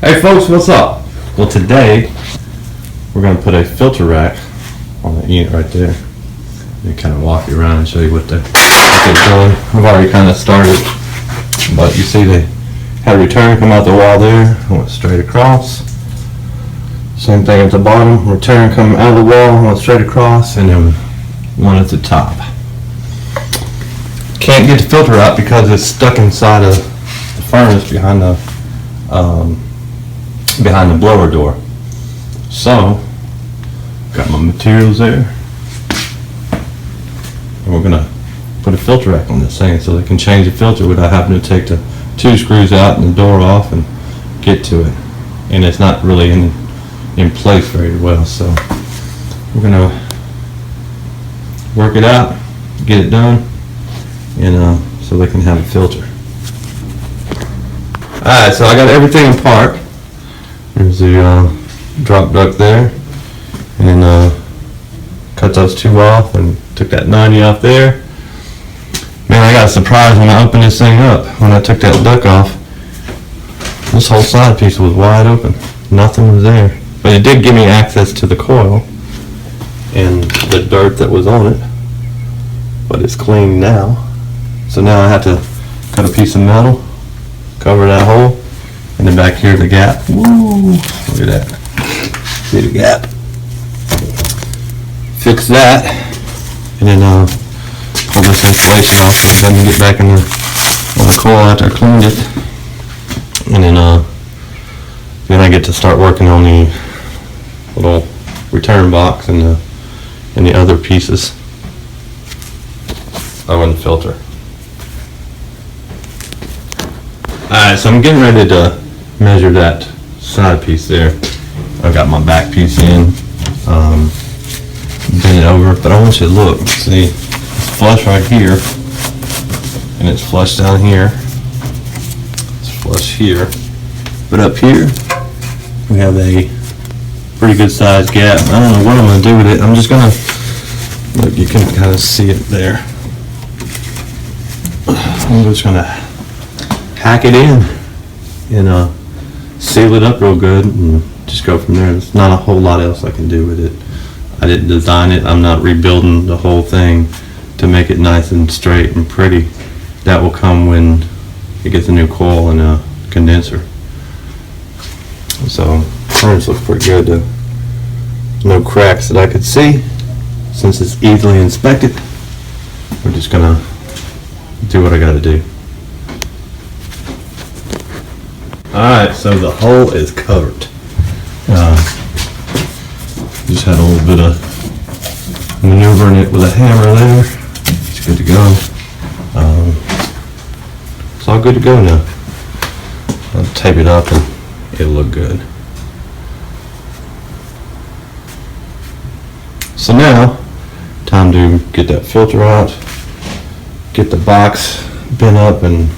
Hey folks, what's up? Well, today we're going to put a filter rack on the unit right there. Let me kind of walk you around and show you what they're doing. I've already kind of started, but you see they had a return come out the wall there. I went straight across. Same thing at the bottom. Return come out of the wall, went straight across, and then one at the top. Can't get the filter out because it's stuck inside of the furnace behind the blower door. So, got my materials there, and we're gonna put a filter rack on this thing so they can change the filter without having to take the two screws out and the door off and get to it. And it's not really in place very well, so we're gonna work it out, get it done, and so they can have a filter. Alright, so I got everything apart. There's the drop duct there, and cut those two off and took that 90 off there. Man, I got surprised when I opened this thing up. When I took that duct off, this whole side piece was wide open. Nothing was there. But it did give me access to the coil and the dirt that was on it. But it's clean now. So now I have to cut a piece of metal, cover that hole, and then back here the gap. Woo! Look at that. See the gap? Fix that, and then pull this insulation off so it doesn't get back on the coil after I cleaned it. And then I get to start working on the little return box and the other pieces in the filter. Alright, so I'm getting ready to measure that side piece there. I got my back piece in, bend it over, but I want you to look. See, it's flush right here, and it's flush down here. It's flush here, but up here we have a pretty good sized gap. I don't know what I'm going to do with it. I'm just going to look. You can kind of see it there. I'm just going to hack it in and seal it up real good and just go from there. There's not a whole lot else I can do with it. I didn't design it. I'm not rebuilding the whole thing to make it nice and straight and pretty. That will come when it gets a new coil and a condenser. So furnace looks pretty good. No cracks that I could see. Since it's easily inspected, we're just gonna do what I gotta do. Alright, so the hole is covered. Just had a little bit of maneuvering it with a hammer there. It's good to go. It's all good to go now. I'll tape it up and it'll look good. So now, time to get that filter out, get the box bent up and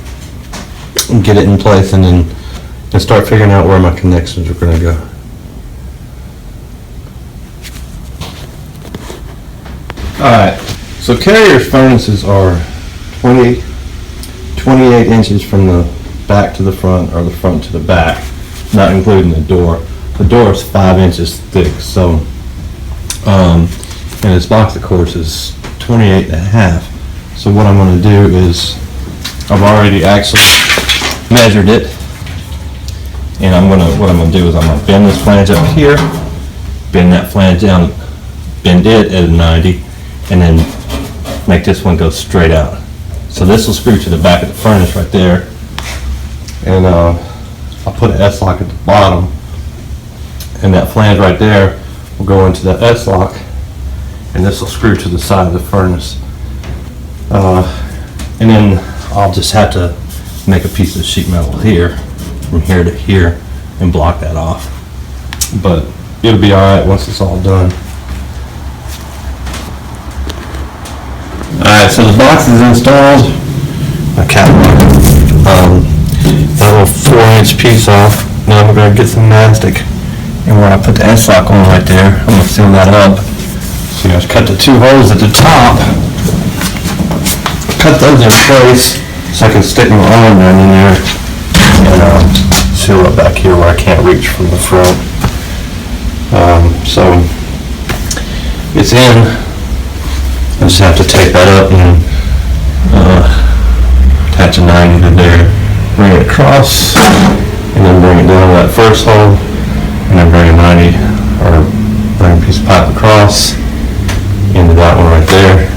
get it in place, and then start figuring out where my connections are going to go. Alright, so Carrier's furnaces are 28 inches from the back to the front, or the front to the back, not including the door. The door is 5 inches thick, so and this box of course is 28 and a half. So what I'm going to do is, I've already actually measured it, and what I'm going to do is I'm going to bend this flange up here, bend that flange down, bend it at a 90, and then make this one go straight out. So this will screw to the back of the furnace right there, and I'll put an S-lock at the bottom, and that flange right there will go into the S-lock, and this will screw to the side of the furnace. And then I'll just have to make a piece of sheet metal here, from here to here, and block that off. But it'll be alright once it's all done. Alright, so the box is installed. My catwalk. That little 4-inch piece off. Now I'm going to get some mastic. And where I put the S-lock on right there, I'm going to seal that up. So I cut the two holes at the top. Cut those in place so I can stick my arm down in there and seal up back here where I can't reach from the front. So it's in. I just have to take that up and attach a 90 to there, bring it across, and then bring it down to that first hole, and then bring a 90 or bring a piece of pipe across into that one right there,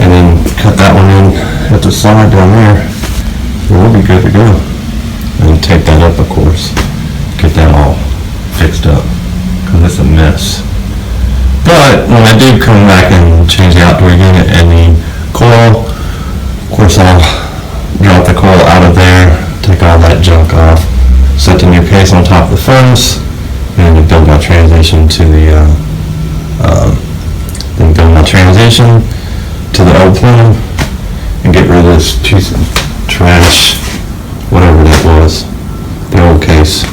and then cut that one in at the side down there, and we'll be good to go. And tape that up, of course, get that all fixed up, because it's a mess. But when I do come back and change the outdoor unit and the coil, of course I'll drop the coil out of there, take all that junk off, set the new case on top of the furnace, and then build my transition to the old plumbing, and get rid of this piece of trash, whatever that was, the old case.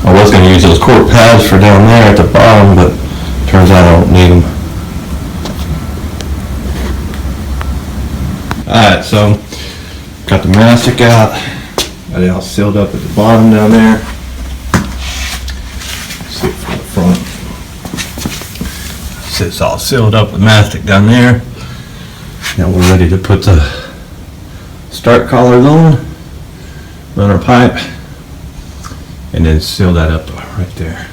I was going to use those quart pads for down there at the bottom, but turns out I don't need them. Alright, so got the mastic out. Got it all sealed up at the bottom down there. See it from the front. So it's all sealed up with mastic down there. Now we're ready to put the start collars on, run our pipe, and then seal that up right there.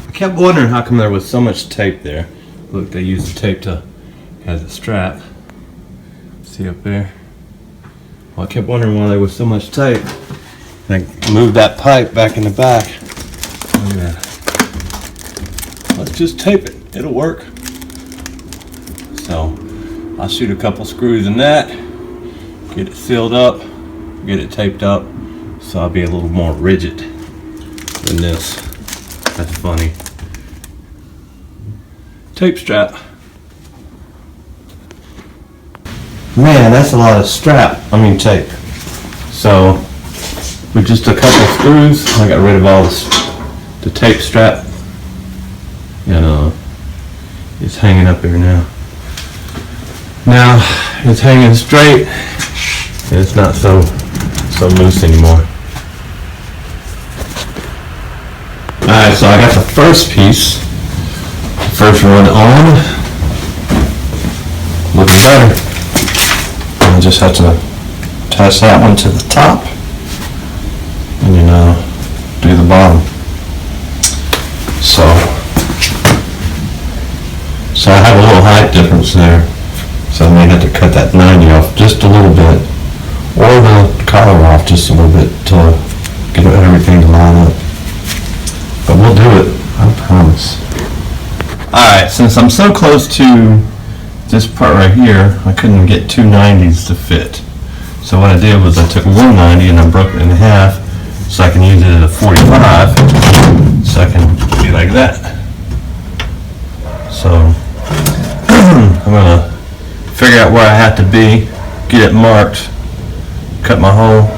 I kept wondering how come there was so much tape there. Look, they used the tape as a strap. See up there? Well, I kept wondering why there was so much tape. And I moved that pipe back in the back. Look at that. Let's just tape it. It'll work. So I'll shoot a couple screws in that, get it sealed up, get it taped up, so I'll be a little more rigid than this. That's funny. Tape strap. Man, that's a lot of tape. So with just a couple screws, I got rid of all the tape strap, and it's hanging up here now. Now it's hanging straight, and it's not so loose anymore. Alright, so I got the first piece, first run on, looking better. I just have to attach that one to the top, and then do the bottom. So I have a little height difference there, so I may have to cut that 90 off just a little bit, or the collar off just a little bit to get everything to line up. But we'll do it, I promise. Alright, since I'm so close to this part right here, I couldn't get two 90s to fit. So what I did was I took one 90 and I broke it in half so I can use it as a 45, so I can be like that. So I'm gonna figure out where I have to be, get it marked, cut my hole,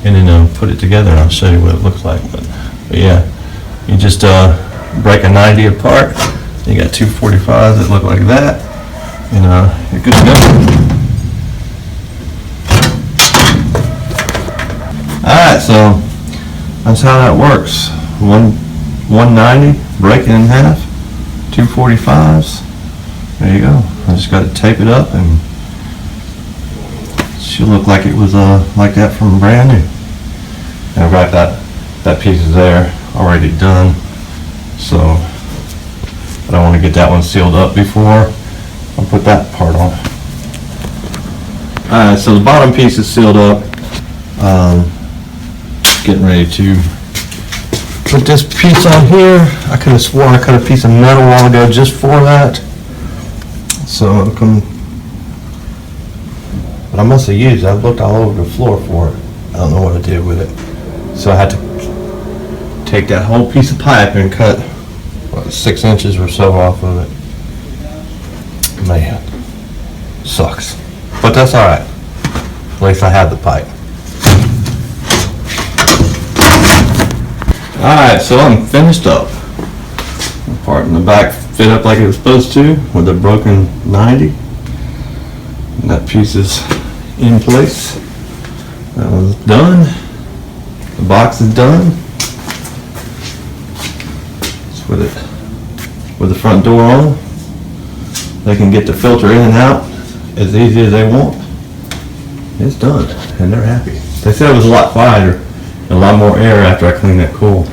and then put it together, and I'll show you what it looks like. But yeah, you just break a 90 apart. You got two 45s that look like that, and you're good to go. Alright, so that's how that works. One 90, break it in half, two 45s. There you go. I just got to tape it up, and it should look like it was like that from brand new. And I've got that piece is there already done, so but I want to get that one sealed up before I put that part on. Alright, so the bottom piece is sealed up. Getting ready to put this piece on here. I could have sworn I cut a piece of metal a while ago just for that. So it'll come, but I must have used it. I've looked all over the floor for it. I don't know what I did with it. So I had to take that whole piece of pipe and cut 6 inches or so off of it. Man, sucks. But that's alright. At least I have the pipe. Alright, so I'm finished up. part in the back fit up like it was supposed to with a broken 90. And that piece is in place. That was done. The box is done. It's with the front door on. They can get the filter in and out as easy as they want. It's done, and they're happy. They said it was a lot quieter and a lot more air after I cleaned that coil.